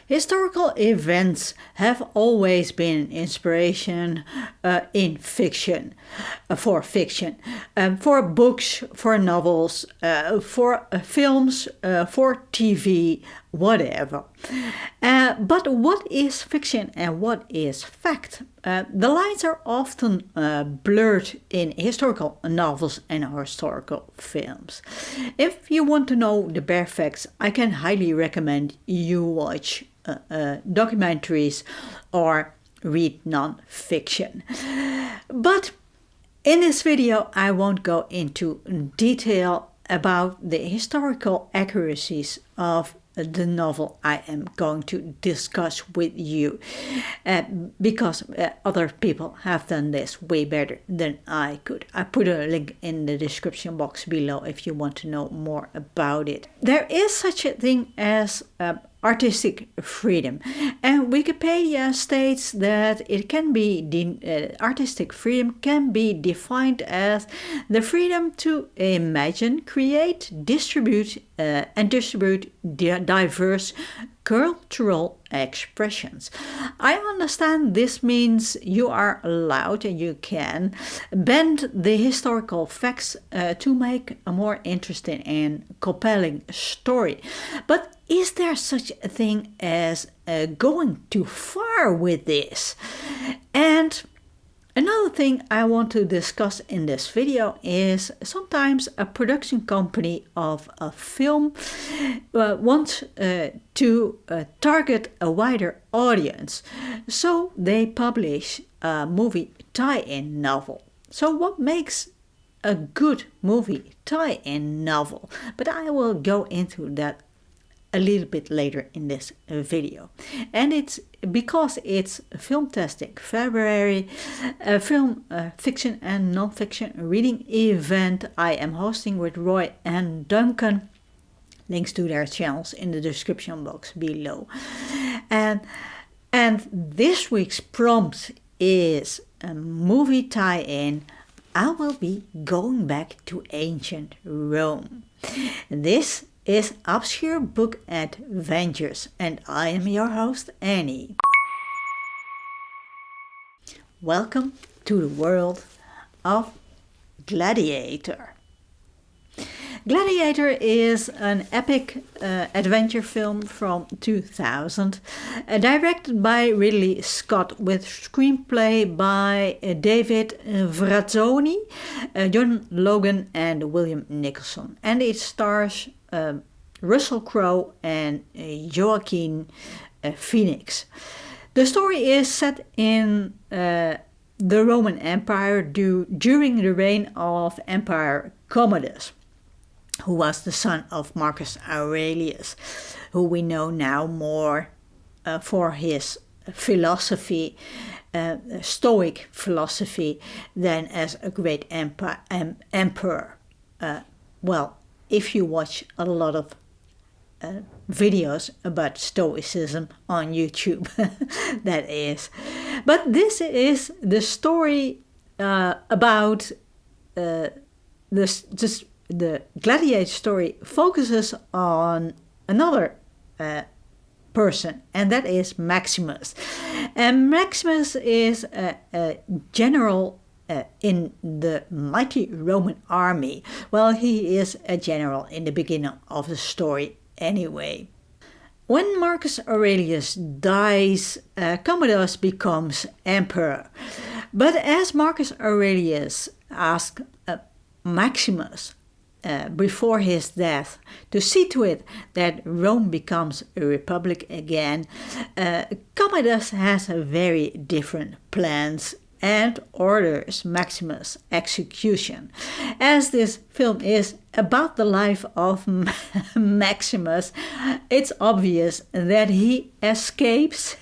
Historical events have always been an inspiration in fiction, for books, for novels, for films, for TV, whatever. But what is fiction and what is fact? The lines are often blurred in historical novels and historical films. If you want to know the bare facts, I can highly recommend you watch documentaries or read non-fiction. But in this video, I won't go into detail about the historical accuracies of the novel I am going to discuss with you, because other people have done this way better than I could. I put a link in the description box below if you want to know more about it. There is such a thing as artistic freedom, and Wikipedia states that it can be artistic freedom can be defined as the freedom to imagine, create, distribute diverse cultural expressions. I understand this means you are allowed and you can bend the historical facts to make a more interesting and compelling story. But is there such a thing as going too far with this? And another thing I want to discuss in this video is sometimes a production company of a film wants to target a wider audience, so they publish a movie tie-in novel. So what makes a good movie tie-in novel? But I will go into that a little bit later in this video. And it's because it's Filmtastic February, a film fiction and non-fiction reading event I am hosting with Roy and Duncan. Links to their channels in the description box below. And this week's prompt is a movie tie-in. I will be going back to ancient Rome. This is Obscure Book Adventures, and I am your host, Annie. Welcome to the world of Gladiator. Gladiator is an epic adventure film from 2000, directed by Ridley Scott with screenplay by David Franzoni, Logan and William Nicholson. And it stars Russel Crowe and Joaquin Phoenix. The story is set in the Roman Empire during the reign of Emperor Commodus, who was the son of Marcus Aurelius, who we know now more for his philosophy, Stoic philosophy, than as a great emperor. Well, if you watch a lot of videos about Stoicism on YouTube, that is. But this is the story about the Gladiator story focuses on another person, and that is Maximus. And Maximus is a general in the mighty Roman army. Well, he is a general in the beginning of the story anyway. When Marcus Aurelius dies, Commodus becomes emperor. But as Marcus Aurelius asked Maximus before his death to see to it that Rome becomes a republic again, Commodus has very different plans and orders Maximus' execution. As this film is about the life of Maximus, it's obvious that he escapes,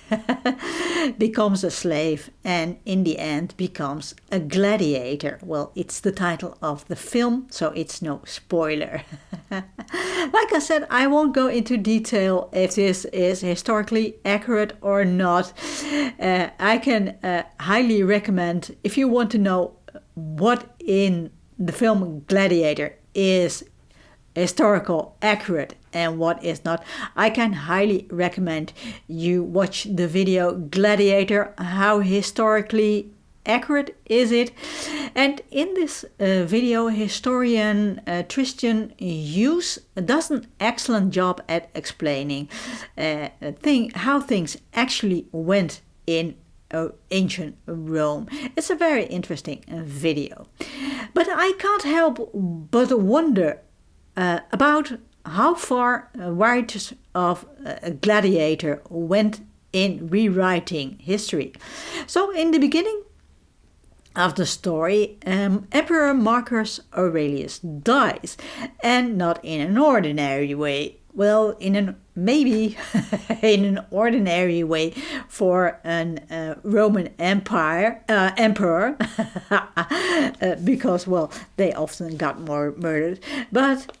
becomes a slave, and in the end becomes a gladiator. Well, it's the title of the film, so it's no spoiler. Like I said, I won't go into detail if this is historically accurate or not. I can highly recommend, if you want to know what in the film Gladiator is historical accurate and what is not. I can highly recommend you watch the video Gladiator, how historically accurate is it? And in this video, historian Tristan Hughes does an excellent job at explaining how things actually went in ancient Rome. It's a very interesting video. But I can't help but wonder about how far writers of Gladiator went in rewriting history. So in the beginning of the story, Emperor Marcus Aurelius dies, and not in an ordinary way. Well, maybe in an ordinary way for a Roman emperor, because, well, they often got more murdered. But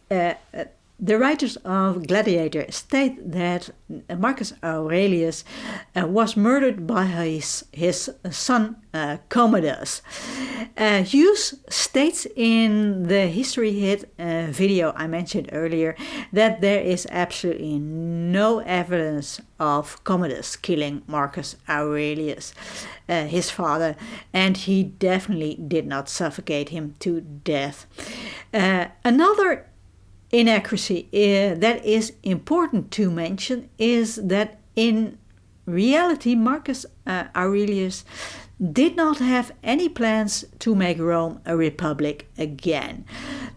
the writers of Gladiator state that Marcus Aurelius was murdered by his son Commodus. Hughes states in the history hit video I mentioned earlier that there is absolutely no evidence of Commodus killing Marcus Aurelius, his father, and he definitely did not suffocate him to death. Another inaccuracy that is important to mention is that in reality Marcus Aurelius did not have any plans to make Rome a republic again.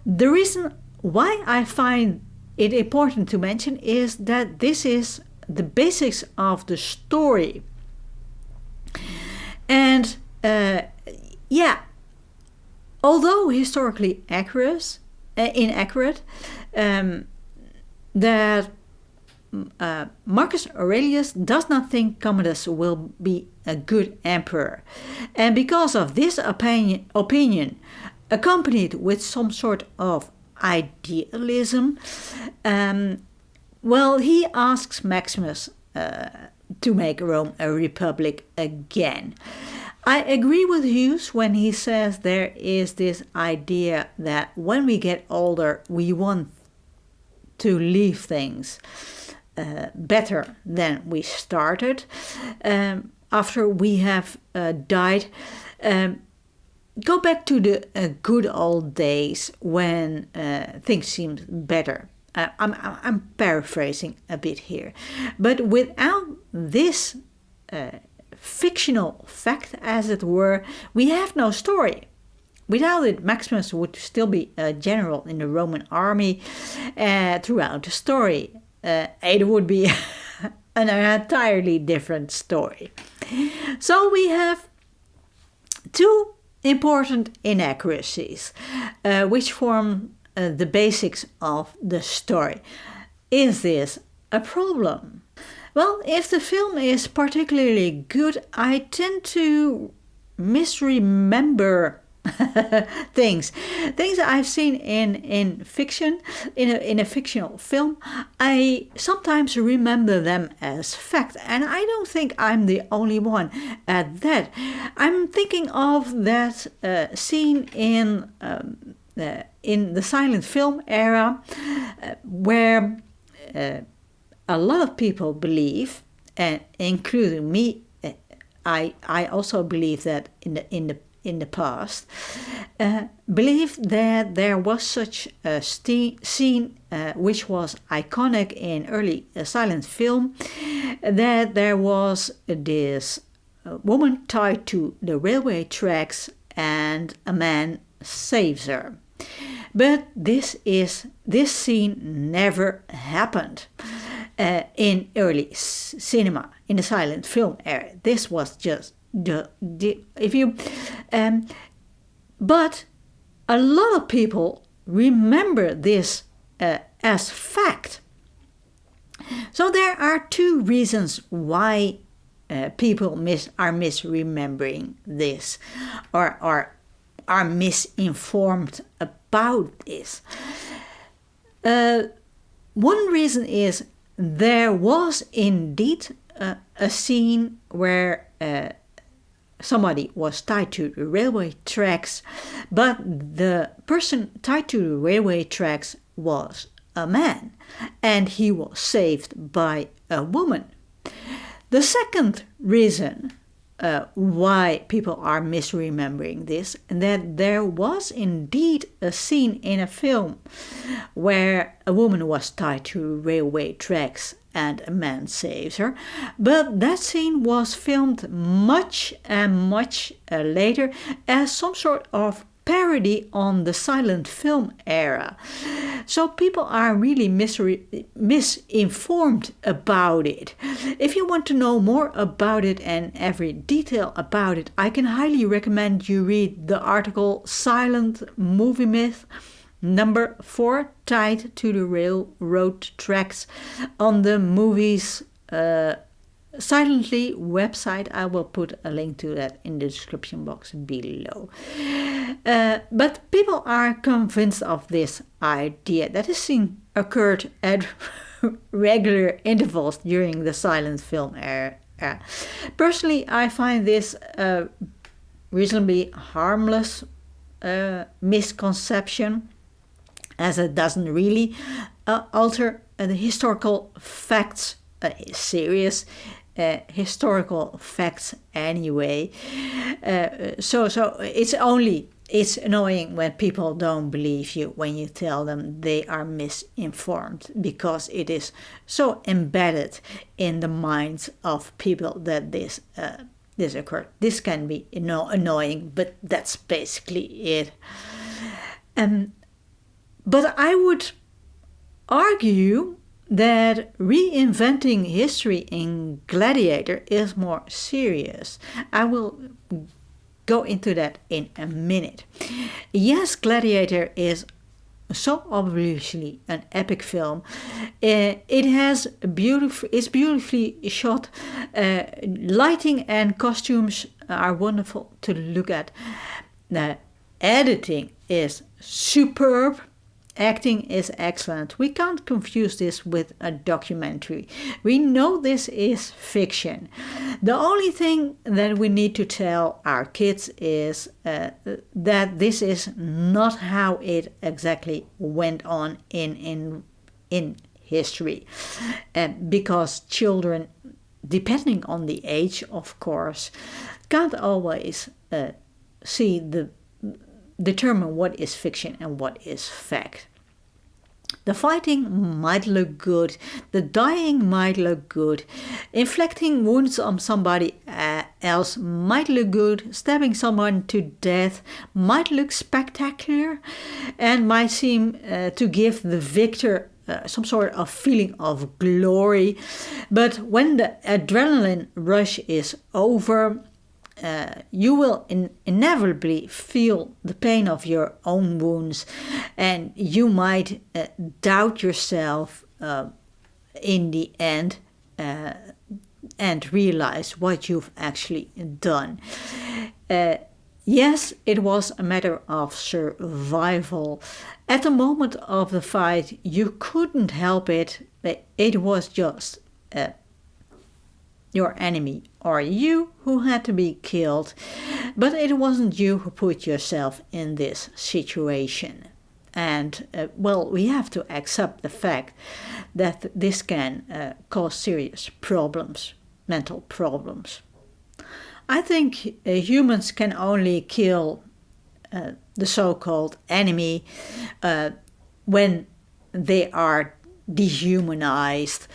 The reason why I find it important to mention is that this is the basics of the story. And although historically inaccurate, that Marcus Aurelius does not think Commodus will be a good emperor. And because of this opinion, accompanied with some sort of idealism, he asks Maximus to make Rome a republic again. I agree with Hughes when he says there is this idea that when we get older, we want to leave things better than we started after we have died. Go back to the good old days when things seemed better. I'm paraphrasing a bit here, but without this fictional fact, as it were, we have no story. Without it, Maximus would still be a general in the Roman army throughout the story. It would be an entirely different story. So we have two important inaccuracies, which form the basics of the story. Is this a problem? Well, if the film is particularly good, I tend to misremember things I've seen in fiction, in a fictional film. I sometimes remember them as fact, and I don't think I'm the only one at that. I'm thinking of that scene in the silent film era, where a lot of people believe, including me, I also believe that in the past, believe that there was such a scene which was iconic in early silent film, that there was this woman tied to the railway tracks and a man saves her. But this scene never happened in early cinema, in the silent film era. This was just but a lot of people remember this as fact. So there are two reasons why people are misremembering this, or are misinformed about this. One reason is there was indeed a scene where somebody was tied to the railway tracks, but the person tied to the railway tracks was a man, and he was saved by a woman. The second reason why people are misremembering this, and that there was indeed a scene in a film where a woman was tied to railway tracks and a man saves her, but that scene was filmed much later as some sort of parody on the silent film era. So people are really misinformed about it. If you want to know more about it and every detail about it, I can highly recommend you read the article Silent Movie Myth number 4, Tied to the Railroad Tracks, on the movie's Silently website. I will put a link to that in the description box below. But people are convinced of this idea that this scene occurred at regular intervals during the silent film era. Personally, I find this reasonably harmless misconception, as it doesn't really alter the historical facts, serious historical facts anyway. So it's annoying when people don't believe you when you tell them they are misinformed, because it is so embedded in the minds of people that this occurred. This can be annoying, but that's basically it. But I would argue that reinventing history in Gladiator is more serious. I will go into that in a minute. Yes, Gladiator is so obviously an epic film. It's beautifully shot. Lighting and costumes are wonderful to look at. Editing is superb. Acting is excellent. We can't confuse this with a documentary. We know this is fiction. The only thing that we need to tell our kids is that this is not how it exactly went on in history. Because children, depending on the age, of course, can't always determine what is fiction and what is fact. The fighting might look good, the dying might look good, inflicting wounds on somebody else might look good, stabbing someone to death might look spectacular, and might seem to give the victor some sort of feeling of glory. But when the adrenaline rush is over, you will inevitably feel the pain of your own wounds, and you might doubt yourself in the end and realize what you've actually done. Yes, it was a matter of survival. At the moment of the fight, you couldn't help it. It was just your enemy or you who had to be killed, but it wasn't you who put yourself in this situation. And we have to accept the fact that this can cause serious problems, mental problems. I think humans can only kill the so-called enemy when they are dehumanized.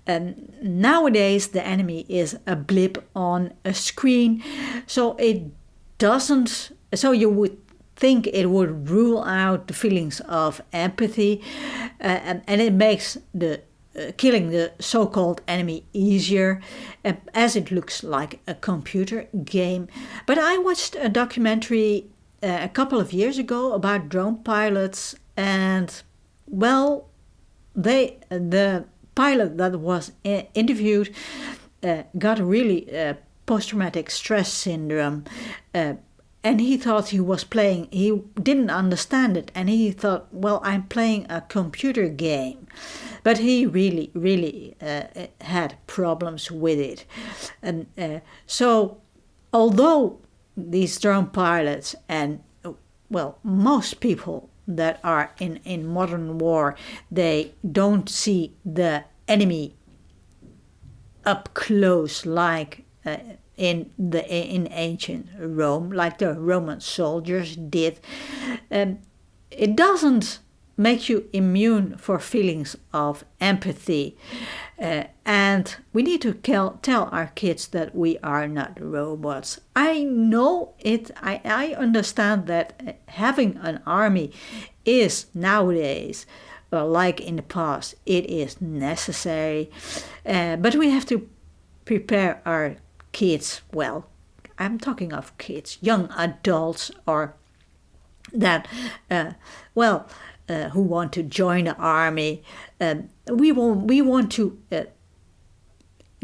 And nowadays the enemy is a blip on a screen, so you would think it would rule out the feelings of empathy, and it makes the killing the so-called enemy easier, as it looks like a computer game. But I watched a documentary a couple of years ago about drone pilots, and the pilot that was interviewed got really post-traumatic stress syndrome, and he thought he was playing, he didn't understand it, and he thought, I'm playing a computer game. But he really had problems with it. And so although these drone pilots and most people that are in modern war, they don't see the enemy up close like in ancient Rome, like the Roman soldiers did. It doesn't make you immune for feelings of empathy. And we need to tell our kids that we are not robots. I know it, I understand that having an army is nowadays, like in the past, it is necessary. But we have to prepare our kids, well, I'm talking of kids, young adults, or that, who want to join the army. We want to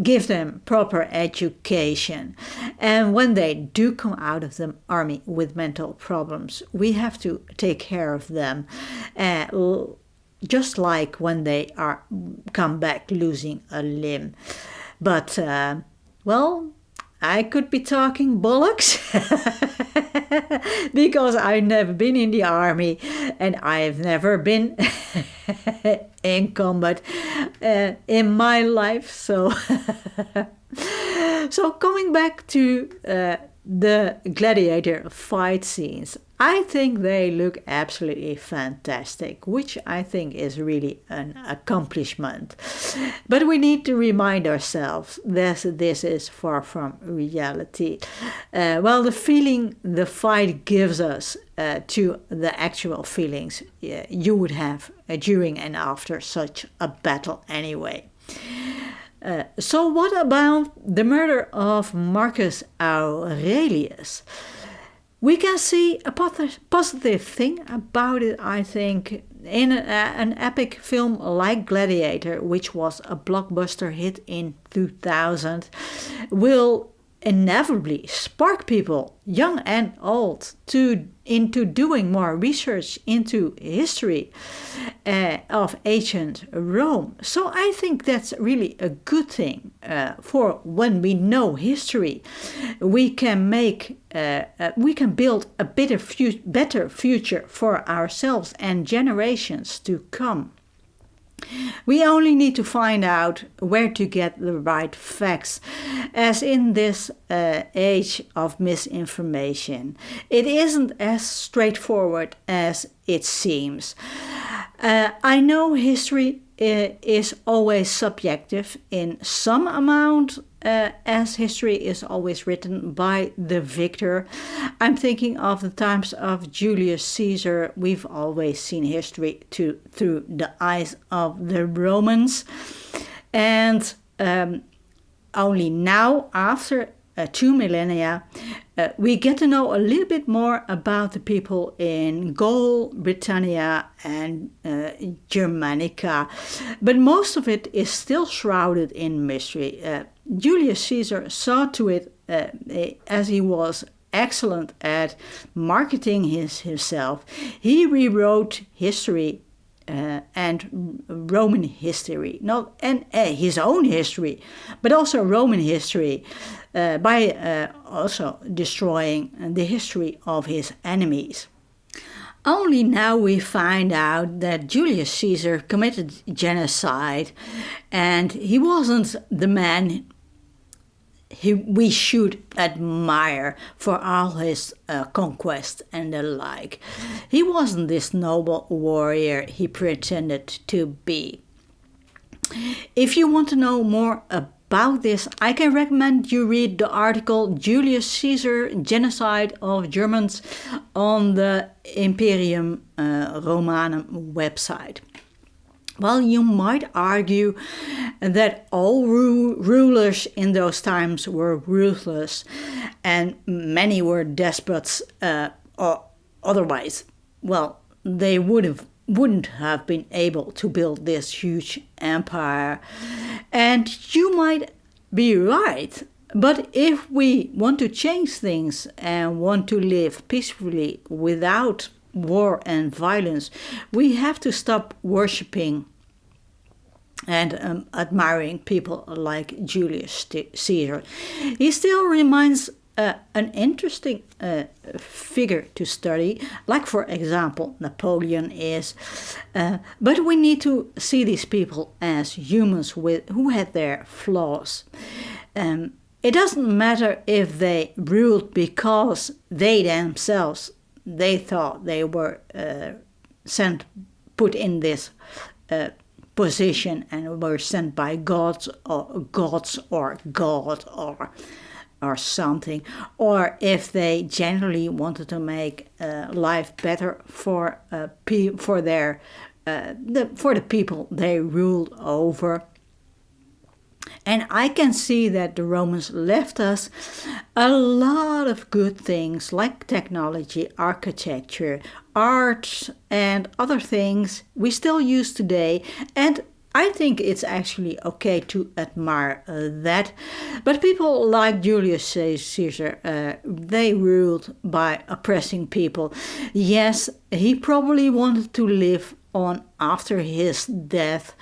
give them proper education. And when they do come out of the army with mental problems, we have to take care of them. Just like when they come back losing a limb. But, I could be talking bollocks because I've never been in the army and I've never been in combat in my life. So, so coming back to the Gladiator fight scenes, I think they look absolutely fantastic, which I think is really an accomplishment. But we need to remind ourselves that this is far from reality. The feeling the fight gives us to the actual feelings you would have during and after such a battle anyway. So what about the murder of Marcus Aurelius? We can see a positive thing about it, I think, in an epic film like Gladiator, which was a blockbuster hit in 2000, will inevitably spark people, young and old, into doing more research into history of ancient Rome. So I think that's really a good thing for when we know history. We can build a better future for ourselves and generations to come. We only need to find out where to get the right facts, as in this age of misinformation, it isn't as straightforward as it seems. I know history is always subjective in some amount, as history is always written by the victor. I'm thinking of the times of Julius Caesar. We've always seen history through the eyes of the Romans. And only now, after 2 millennia, we get to know a little bit more about the people in Gaul, Britannia, and Germanica. But most of it is still shrouded in mystery. Julius Caesar saw to it, as he was excellent at marketing himself, he rewrote history and Roman history, his own history, but also Roman history, by also destroying the history of his enemies. Only now we find out that Julius Caesar committed genocide, and he wasn't the man we should admire for all his conquest and the like. He wasn't this noble warrior he pretended to be. If you want to know more about this, I can recommend you read the article Julius Caesar, Genocide of Germans on the Imperium Romanum website. Well, you might argue that all rulers in those times were ruthless and many were despots, or otherwise, well, they wouldn't have been able to build this huge empire. And you might be right, but if we want to change things and want to live peacefully without war and violence, we have to stop worshipping and admiring people like Julius Caesar. He still remains an interesting figure to study, like for example Napoleon is, but we need to see these people as humans who had their flaws. It doesn't matter if they ruled because they themselves, they thought they were put in this position and were sent by gods or God or something, or if they generally wanted to make life better for the people they ruled over. And I can see that the Romans left us a lot of good things like technology, architecture, art, and other things we still use today. And I think it's actually okay to admire that. But people like Julius Caesar, they ruled by oppressing people. Yes, he probably wanted to live on after his death,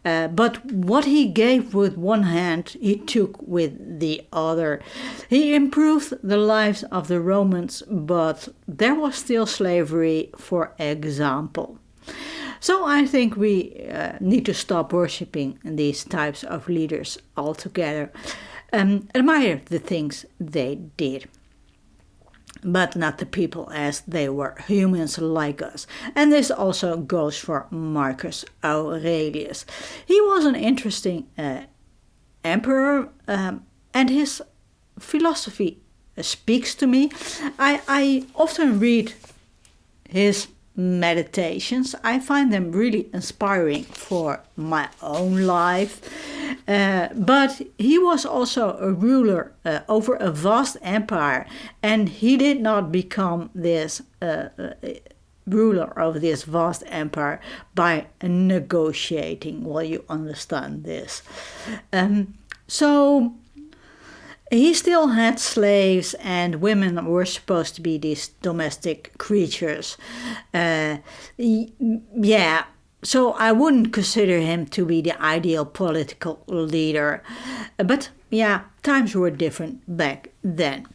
but what he gave with one hand, he took with the other. He improved the lives of the Romans, but there was still slavery, for example. So I think we need to stop worshipping these types of leaders altogether. Admire the things they did, but not the people as they were humans like us. And this also goes for Marcus Aurelius. He was an interesting emperor, and his philosophy speaks to me. I often read his meditations. I find them really inspiring for my own life. But he was also a ruler over a vast empire, and he did not become this ruler of this vast empire by negotiating. Well, you understand this. So he still had slaves, and women were supposed to be these domestic creatures. Yeah, so I wouldn't consider him to be the ideal political leader. But yeah, times were different back then.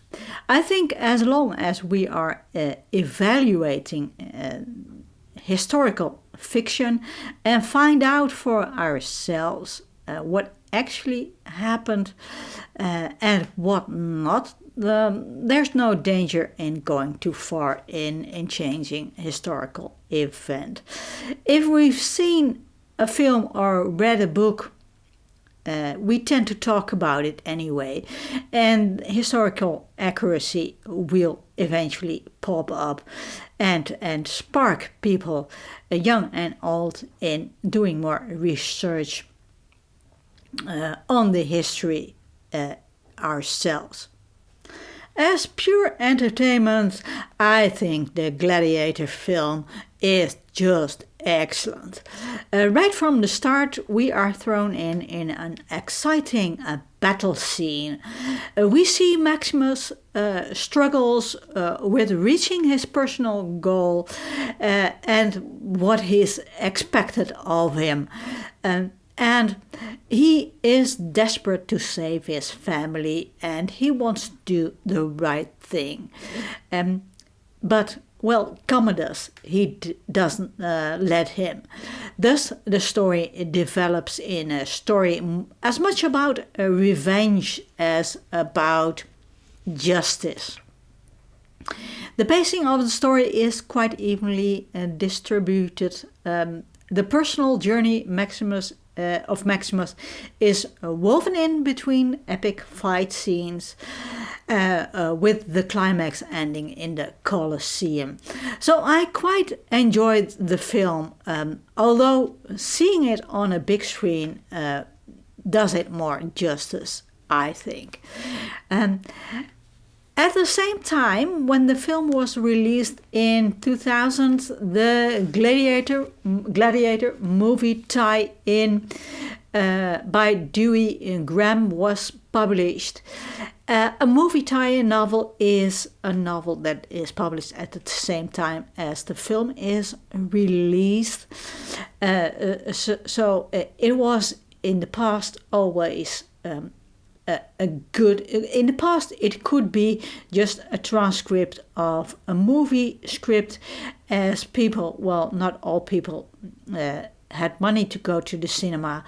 I think as long as we are evaluating historical fiction and find out for ourselves what actually happened and what not, there's no danger in going too far in changing historical event. If we've seen a film or read a book, we tend to talk about it anyway, and historical accuracy will eventually pop up and spark people, young and old, in doing more research on the history ourselves. As pure entertainment, I think the Gladiator film is just excellent. Right from the start, we are thrown in an exciting battle scene. We see Maximus struggles with reaching his personal goal and what is expected of him. And he is desperate to save his family, and he wants to do the right thing. But, well, Commodus, he doesn't let him. Thus, the story develops in a story as much about revenge as about justice. The pacing of the story is quite evenly distributed. The personal journey of Maximus is woven in between epic fight scenes, with the climax ending in the Colosseum. So I quite enjoyed the film, although seeing it on a big screen does it more justice, I think. At the same time, when the film was released in 2000, the Gladiator movie tie-in by Dewey Gram was published. A movie tie-in novel is a novel that is published at the same time as the film is released. So it was in the past always a good, in the past it could be just a transcript of a movie script, as people, well, not all people had money to go to the cinema,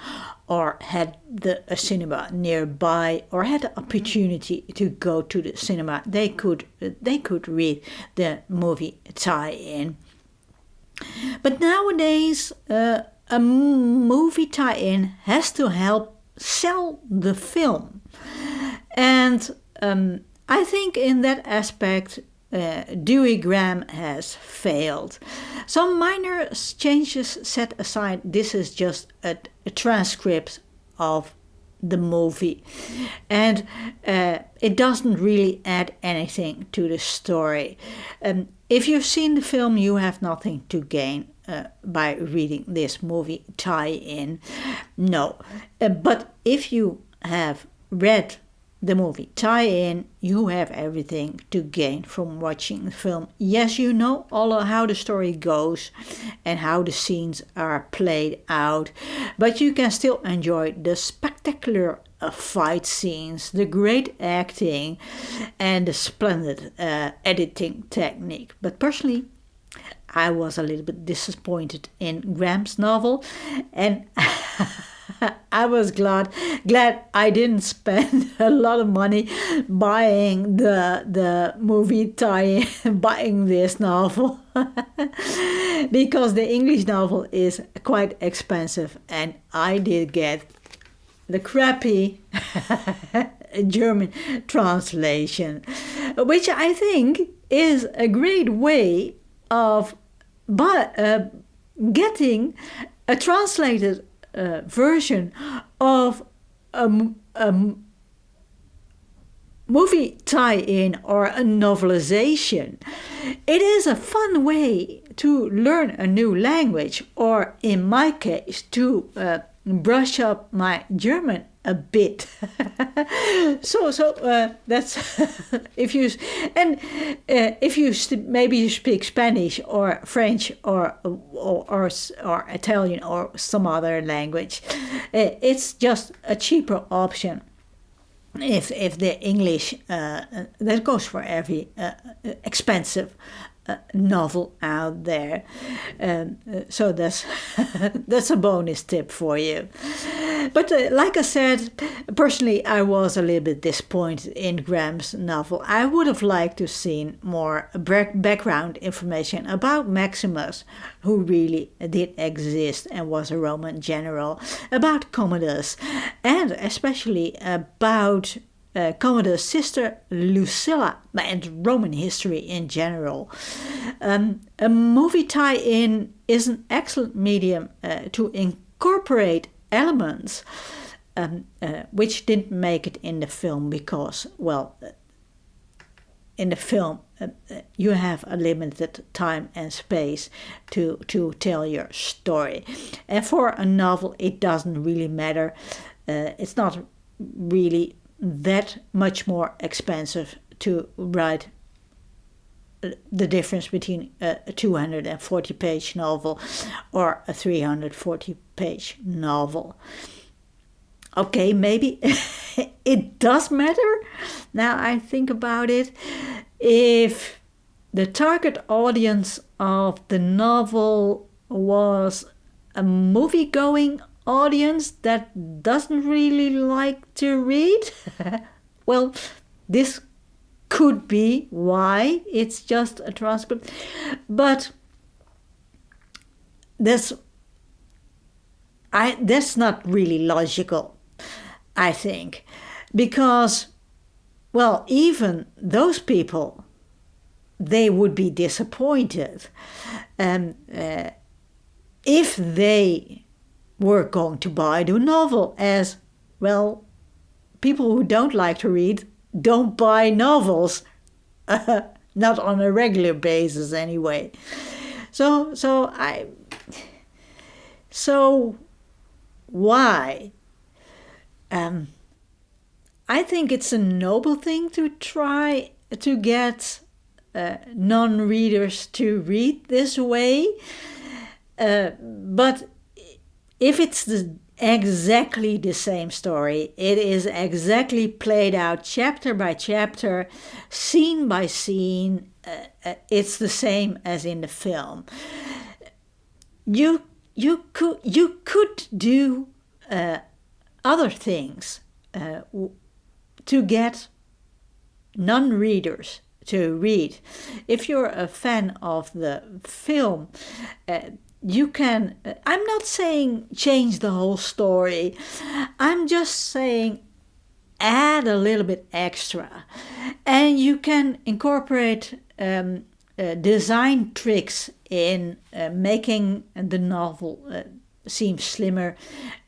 or had a cinema nearby, or had the opportunity to go to the cinema. They could read the movie tie-in. But nowadays, a movie tie-in has to help sell the film. And I think in that aspect, Dewey Gram has failed. Some minor changes set aside, this is just a transcript of the movie, and it doesn't really add anything to the story. If you've seen the film, you have nothing to gain by reading this movie tie-in. No. But if you have read the movie tie-in, you have everything to gain from watching the film. Yes, you know all of how the story goes and how the scenes are played out, but you can still enjoy the spectacular fight scenes, the great acting, and the splendid editing technique. But personally, I was a little bit disappointed in Gram's novel, and I was glad I didn't spend a lot of money buying the movie tie-in, buying this novel, because the English novel is quite expensive, and I did get the crappy German translation, which I think is a great way of getting a translated version of a movie tie-in or a novelization. It is a fun way to learn a new language, or in my case, to brush up my German a bit. so that's if you maybe you speak Spanish or French or Italian or some other language, it's just a cheaper option. If the English, that goes for every expensive novel out there, so that's that's a bonus tip for you. But like I said, personally, I was a little bit disappointed in Gram's novel. I would have liked to have seen more background information about Maximus, who really did exist and was a Roman general, about Commodus, and especially about Commodus' sister Lucilla, and Roman history in general. A movie tie-in is an excellent medium to incorporate elements which didn't make it in the film, because, well, in the film you have a limited time and space to tell your story, and for a novel it doesn't really matter. It's not really that much more expensive to write the difference between a 240-page novel or a 340-page novel. Okay, maybe it does matter. Now I think about it. If the target audience of the novel was a movie-going audience that doesn't really like to read, well, this could be why it's just a transcript. But that's not really logical, I think, because, well, even those people, they would be disappointed if they were going to buy the novel, as, well, people who don't like to read don't buy novels, not on a regular basis anyway. So why? I think it's a noble thing to try to get non-readers to read this way, but if it's exactly the same story. It is exactly played out chapter by chapter, scene by scene. It's the same as in the film. You could do other things to get non-readers to read. If you're a fan of the film, you can, I'm not saying change the whole story, I'm just saying add a little bit extra. And you can incorporate design tricks in making the novel seem slimmer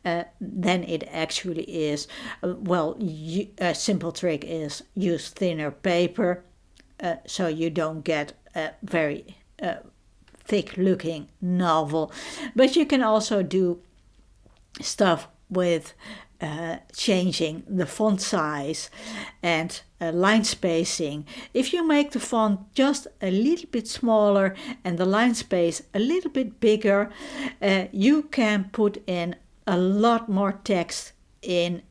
than it actually is. A simple trick is use thinner paper so you don't get a very thick looking novel. But you can also do stuff with changing the font size and line spacing. If you make the font just a little bit smaller and the line space a little bit bigger, you can put in a lot more text in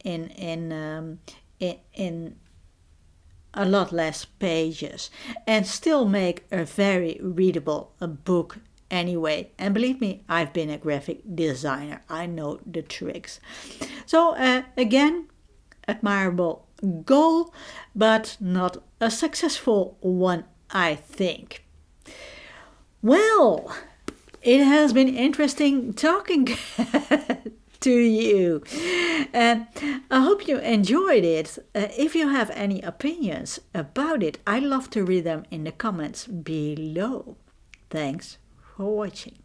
a lot less pages and still make a very readable book anyway. And believe me, I've been a graphic designer. I know the tricks. So again, admirable goal, but not a successful one, I think. Well, it has been interesting talking to you. I hope you enjoyed it. If you have any opinions about it, I'd love to read them in the comments below. Thanks for watching.